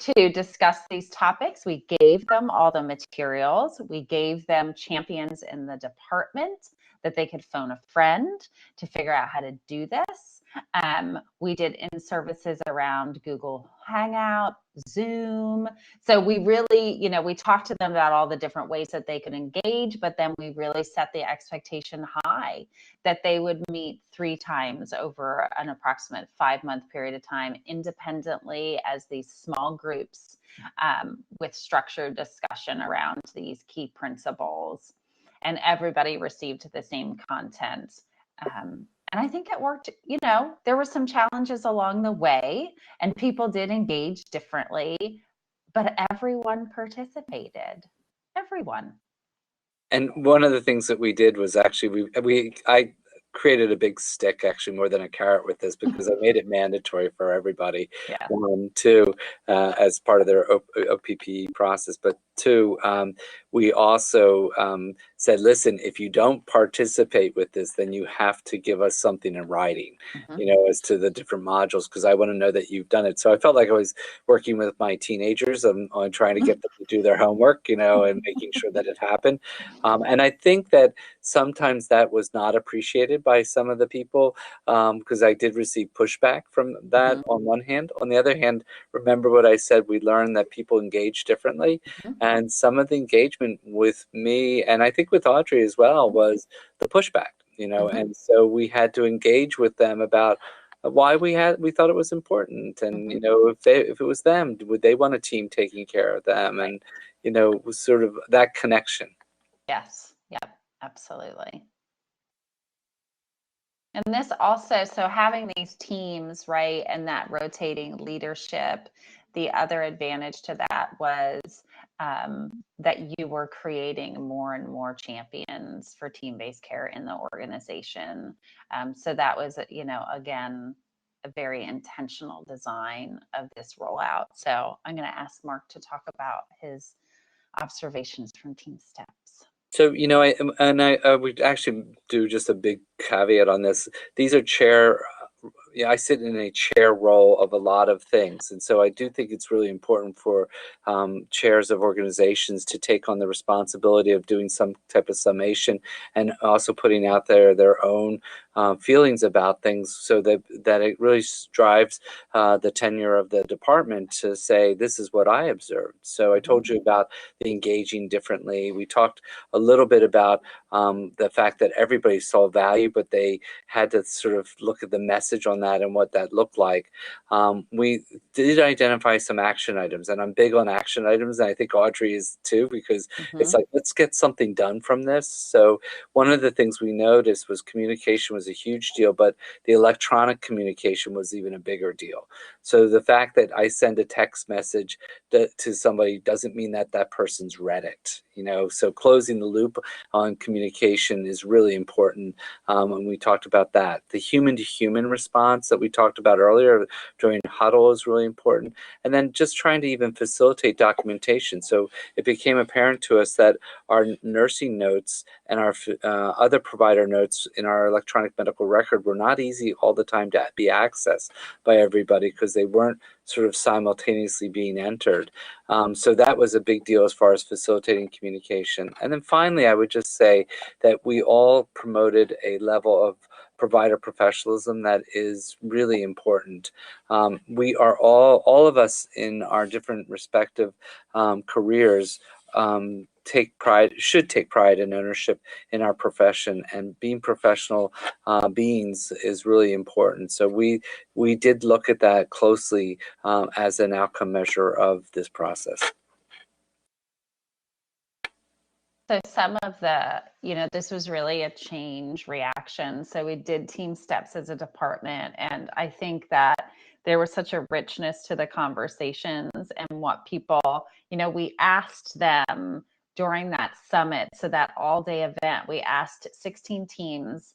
to discuss these topics. We gave them all the materials. We gave them champions in the department that they could phone a friend to figure out how to do this. We did in-services around Google Hangout, Zoom. So we really, we talked to them about all the different ways that they could engage, but then we really set the expectation high that they would meet 3 times over an approximate 5-month period of time independently as these small groups with structured discussion around these key principles. And everybody received the same content. And I think it worked. There were some challenges along the way and people did engage differently, but everyone participated. Everyone. And one of the things that we did was actually I created a big stick, actually more than a carrot, with this, because I made it mandatory for everybody. Yeah. Two, as part of their OPPE process, but 2, we also said, listen, if you don't participate with this, then you have to give us something in writing, as to the different modules, because I want to know that you've done it. So I felt like I was working with my teenagers on trying to get them to do their homework, and making sure that it happened. And I think that sometimes that was not appreciated by some of the people, because I did receive pushback from that on one hand. On the other hand, remember what I said, we learned that people engage differently. And some of the engagement with me, and I think with Audrey as well, was the pushback, and so we had to engage with them about why we thought it was important. And, if it was them, would they want a team taking care of them? And, was sort of that connection. Yes. Yep. Absolutely. And this also, so having these teams, right, and that rotating leadership, the other advantage to that was that you were creating more and more champions for team-based care in the organization. So that was, again, a very intentional design of this rollout. So I'm going to ask Mark to talk about his observations from Teamstepps. So, I would actually do just a big caveat on this. These are I sit in a chair role of a lot of things. And so I do think it's really important for chairs of organizations to take on the responsibility of doing some type of summation and also putting out there their own feelings about things, so that it really drives the tenure of the department to say, this is what I observed. So I told you about the engaging differently. We talked a little bit about the fact that everybody saw value, but they had to sort of look at the message on that and what that looked like. We did identify some action items, and I'm big on action items, and I think Audrey is too, because it's like, let's get something done from this. So one of the things we noticed was communication was a huge deal, but the electronic communication was even a bigger deal. So the fact that I send a text message to somebody doesn't mean that that person's read it. So closing the loop on communication is really important. And we talked about that. The human-to-human response that we talked about earlier during huddle is really important. And then just trying to even facilitate documentation. So it became apparent to us that our nursing notes and our other provider notes in our electronic medical record were not easy all the time to be accessed by everybody, because they weren't sort of simultaneously being entered. So that was a big deal as far as facilitating communication. And then finally, I would just say that we all promoted a level of provider professionalism that is really important. We are all of us in our different respective careers should take pride and ownership in our profession, and being professional beings is really important. So we did look at that closely as an outcome measure of this process. So some of the, this was really a change reaction. So we did Teamstepps as a department, and I think that there was such a richness to the conversations and what people, we asked them during that summit, so that all-day event, we asked 16 teams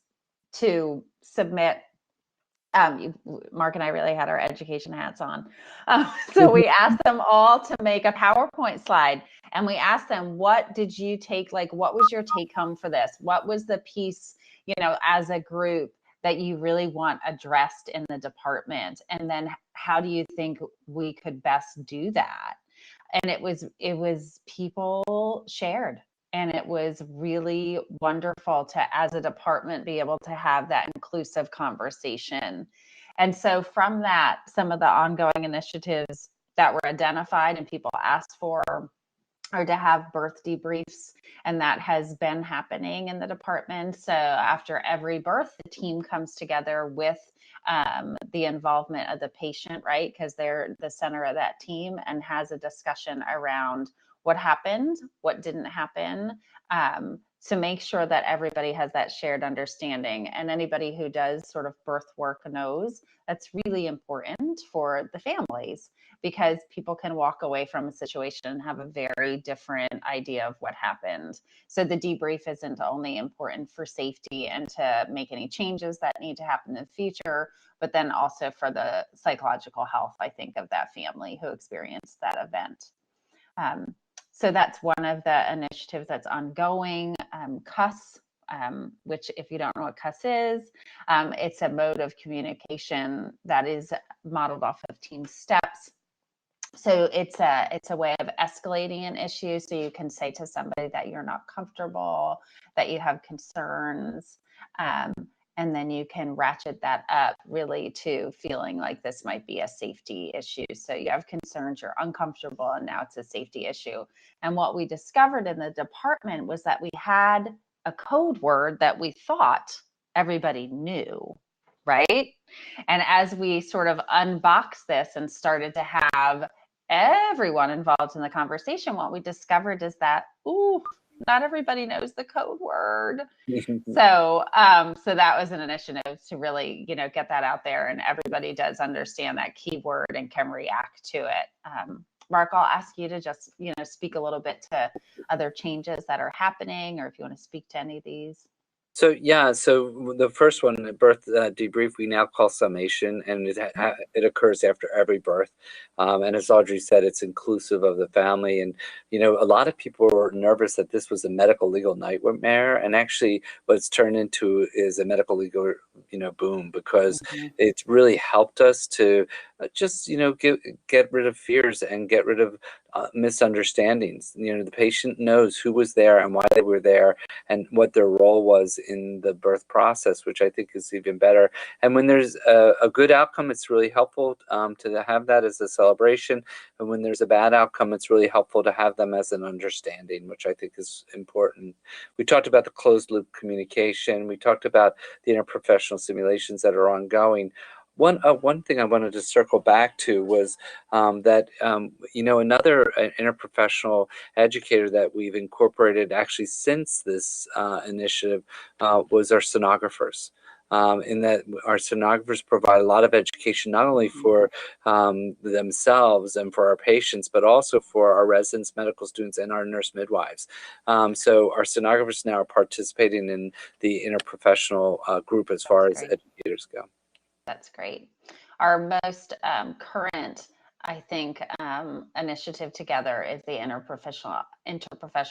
to submit. Mark and I really had our education hats on. So we asked them all to make a PowerPoint slide, and we asked them, what did you take, what was your take home for this? What was the piece, as a group that you really want addressed in the department? And then how do you think we could best do that? And it was people shared. And it was really wonderful to, as a department, be able to have that inclusive conversation. And so from that, some of the ongoing initiatives that were identified and people asked for are to have birth debriefs. And that has been happening in the department. So after every birth, the team comes together with the involvement of the patient, right? Because they're the center of that team, and has a discussion around what happened, what didn't happen, to make sure that everybody has that shared understanding. And anybody who does sort of birth work knows that's really important for the families, because people can walk away from a situation and have a very different idea of what happened. So the debrief isn't only important for safety and to make any changes that need to happen in the future, but then also for the psychological health, I think, of that family who experienced that event. So that's one of the initiatives that's ongoing. CUS, which, if you don't know what CUS is, it's a mode of communication that is modeled off of Teamstepps. So it's a way of escalating an issue. So you can say to somebody that you're not comfortable, that you have concerns, and then you can ratchet that up really to feeling like this might be a safety issue. So you have concerns, you're uncomfortable, and now it's a safety issue. And what we discovered in the department was that we had a code word that we thought everybody knew, right? And as we sort of unboxed this and started to have everyone involved in the conversation, what we discovered is that, not everybody knows the code word. So that was an initiative to really, get that out there, and everybody does understand that keyword and can react to it. Mark, I'll ask you to just, speak a little bit to other changes that are happening, or if you want to speak to any of these. So the first one, the birth debrief, we now call summation, and it occurs after every birth. And as Audrey said, it's inclusive of the family. And, a lot of people were nervous that this was a medical legal nightmare. And actually what it's turned into is a medical legal, boom, because it's really helped us to just, get rid of fears and get rid of misunderstandings. The patient knows who was there and why they were there and what their role was in the birth process, which I think is even better. And when there's a good outcome, it's really helpful to have that as a celebration. And when there's a bad outcome, it's really helpful to have them as an understanding, which I think is important. We talked about the closed loop communication. We talked about the interprofessional simulations that are ongoing. One thing I wanted to circle back to was that another interprofessional educator that we've incorporated actually since this initiative was our sonographers. In that our sonographers provide a lot of education, not only for themselves and for our patients, but also for our residents, medical students, and our nurse midwives. So our sonographers now are participating in the interprofessional group as far as educators go. That's great. Our most current, I think, initiative together is the interprofessional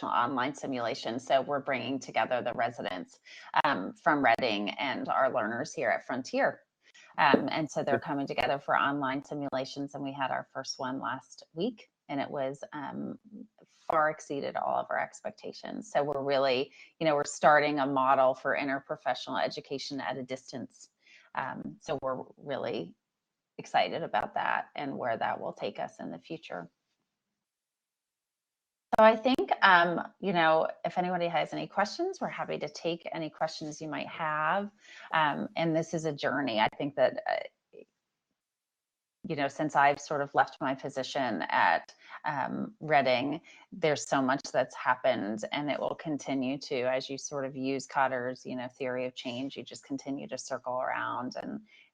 online simulation. So we're bringing together the residents from Reading and our learners here at Frontier. And so they're coming together for online simulations, and we had our first one last week, and it was far exceeded all of our expectations. So we're really, we're starting a model for interprofessional education at a distance. So we're really excited about that and where that will take us in the future. So I think, if anybody has any questions, we're happy to take any questions you might have. And this is a journey. I think that, since I've sort of left my position at Reading, there's so much that's happened, and it will continue to, as you sort of use Kotter's, theory of change, you just continue to circle around,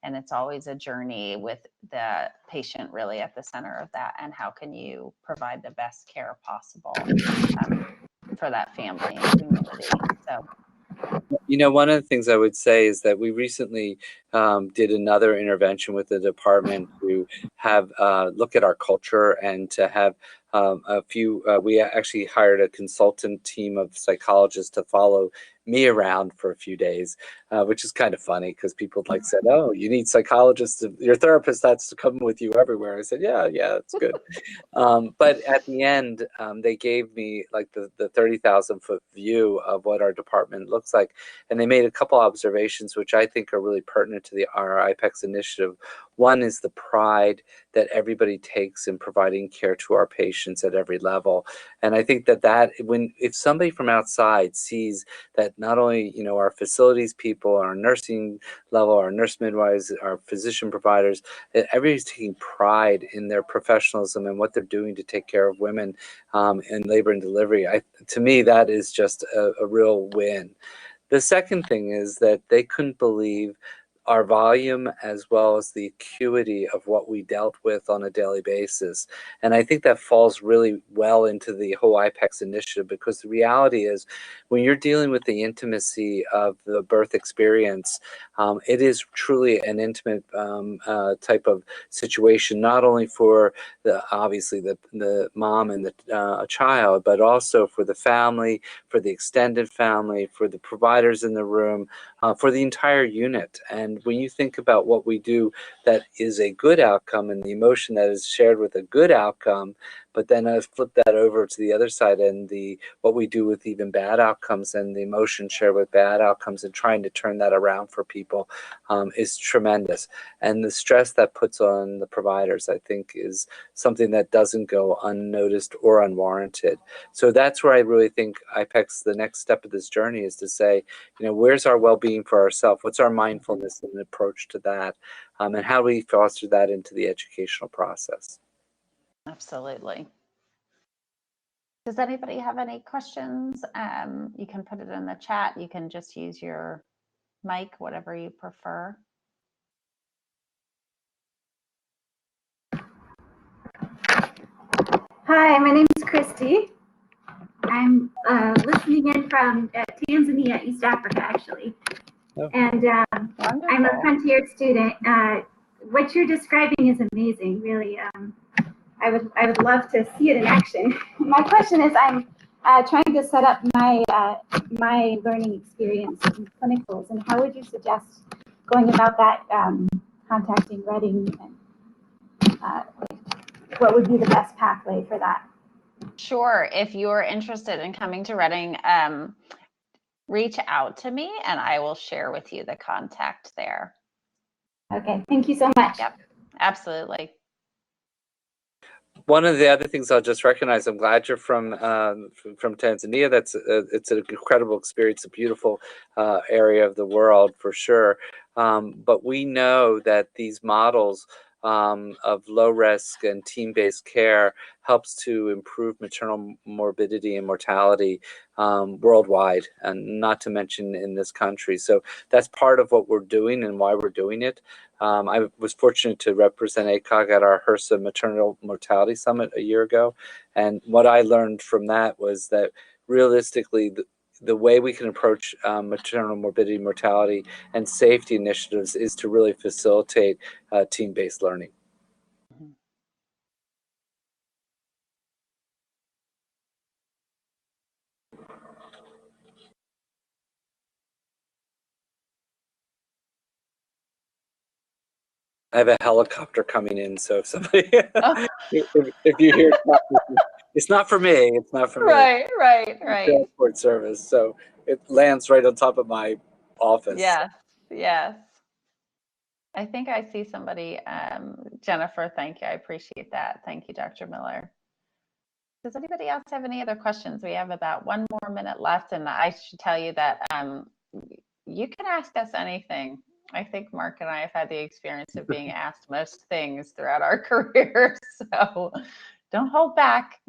and it's always a journey with the patient really at the center of that, and how can you provide the best care possible for that family and community. So. One of the things I would say is that we recently did another intervention with the department to have look at our culture and to have we actually hired a consultant team of psychologists to follow me around for a few days, which is kind of funny because people said, "Oh, you need psychologists. Your therapist has to come with you everywhere." I said, "Yeah, it's good." But at the end, they gave me the 30,000-foot view of what our department looks like, and they made a couple observations which I think are really pertinent to our IPECS initiative. One is the pride that everybody takes in providing care to our patients at every level, and I think that if somebody from outside sees that not only our facilities people, our nursing level, our nurse midwives, our physician providers, that everybody's taking pride in their professionalism and what they're doing to take care of women in labor and delivery, to me that is just a real win. The second thing is that they couldn't believe our volume as well as the acuity of what we dealt with on a daily basis. And I think that falls really well into the whole IPECS initiative, because the reality is when you're dealing with the intimacy of the birth experience, it is truly an intimate type of situation, not only for obviously the mom and the child, but also for the family, for the extended family, for the providers in the room, for the entire unit. And when you think about what we do that is a good outcome and the emotion that is shared with a good outcome, but then I flip that over to the other side and what we do with even bad outcomes and the emotion shared with bad outcomes and trying to turn that around for people is tremendous. And the stress that puts on the providers, I think, is something that doesn't go unnoticed or unwarranted. So that's where I really think IPECS, the next step of this journey, is to say, where's our well-being for ourselves? What's our mindfulness and approach to that? And how do we foster that into the educational process? Absolutely. Does anybody have any questions? You can put it in the chat. You can just use your mic, whatever you prefer. Hi, my name is Christy. I'm listening in from Tanzania, East Africa, actually. Oh. And I'm a frontier student. What you're describing is amazing, really. I would love to see it in action. My question is, I'm trying to set up my my learning experience in clinicals, and how would you suggest going about that, contacting Reading, and what would be the best pathway for that? Sure. If you're interested in coming to Reading, reach out to me and I will share with you the contact there. Okay, thank you so much. Yep, absolutely. One of the other things I'll just recognize, I'm glad you're from Tanzania. It's an incredible experience, a beautiful area of the world for sure. But we know that these models of low risk and team-based care helps to improve maternal morbidity and mortality worldwide, and not to mention in this country. So that's part of what we're doing and why we're doing it. I was fortunate to represent ACOG at our HRSA Maternal Mortality Summit a year ago, and what I learned from that was that realistically the way we can approach maternal morbidity, mortality, and safety initiatives is to really facilitate team-based learning. I have a helicopter coming in, so if somebody, if you hear It's not for me. It's not for me. Right. Transport service, so it lands right on top of my office. Yes. I think I see somebody, Jennifer, thank you. I appreciate that. Thank you, Dr. Miller. Does anybody else have any other questions? We have about 1 more minute left, and I should tell you that you can ask us anything. I think Mark and I have had the experience of being asked most things throughout our careers, so don't hold back.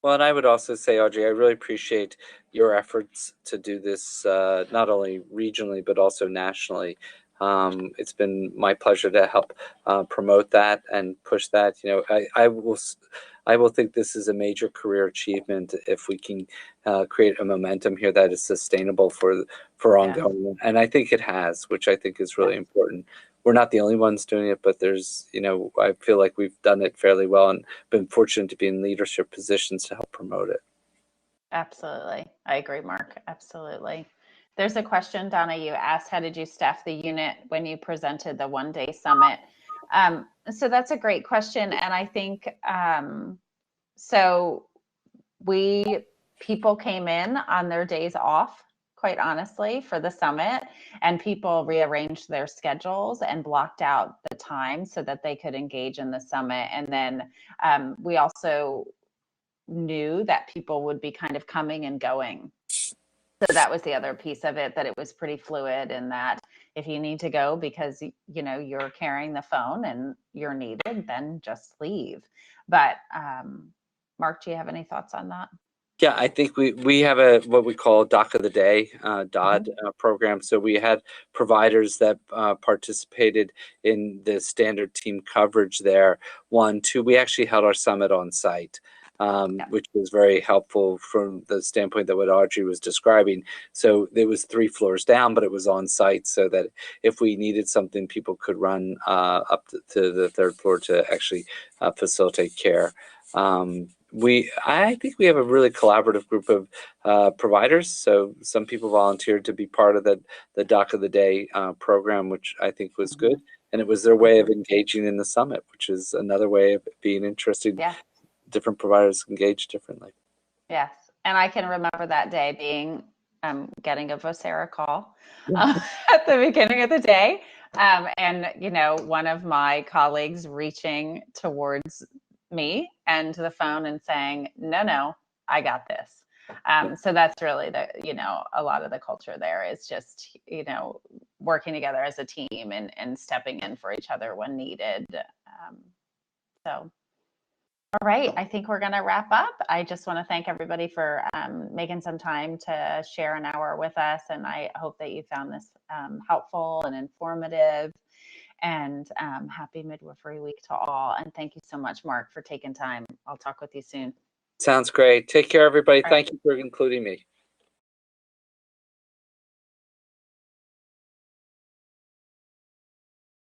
Well, and I would also say, Audrey, I really appreciate your efforts to do this not only regionally, but also nationally. It's been my pleasure to help promote that and push that. You know, I will think this is a major career achievement if we can create a momentum here that is sustainable for ongoing. And I think it has, which I think is really important. We're not the only ones doing it, but there's, you know, I feel like we've done it fairly well and been fortunate to be in leadership positions to help promote it. Absolutely. I agree, Mark. Absolutely. There's a question, Donna, you asked, how did you staff the unit when you presented the one-day summit? So that's a great question. And I think, so people came in on their days off, quite honestly, for the summit, and people rearranged their schedules and blocked out the time so that they could engage in the summit. And then we also knew that people would be kind of coming and going. So that was the other piece of it, that it was pretty fluid, and that if you need to go because, you know, you're carrying the phone and you're needed, then just leave. But Mark, do you have any thoughts on that? Yeah, I think we have a what we call Doc of the Day, DOD program. So we had providers that participated in the standard team coverage there. 1, 2, we actually held our summit on site, which was very helpful from the standpoint that what Audrey was describing. So it was 3 floors down, but it was on site so that if we needed something, people could run up to the 3rd floor to actually facilitate care. I think we have a really collaborative group of providers. So some people volunteered to be part of the Doc of the Day program, which I think was good. And it was their way of engaging in the summit, which is another way of being interested. Yeah. Different providers engage differently. Yes. And I can remember that day being getting a Vocera call at the beginning of the day. And, you know, one of my colleagues reaching towards me and to the phone and saying, no, I got this. So that's really the, you know, a lot of the culture there is just, you know, working together as a team and stepping in for each other when needed. So, all right, I think we're going to wrap up. I just want to thank everybody for making some time to share an hour with us. And I hope that you found this helpful and informative. And happy Midwifery Week to all. And thank you so much, Mark, for taking time. I'll talk with you soon. Sounds great. Take care, everybody. Thank you for including me.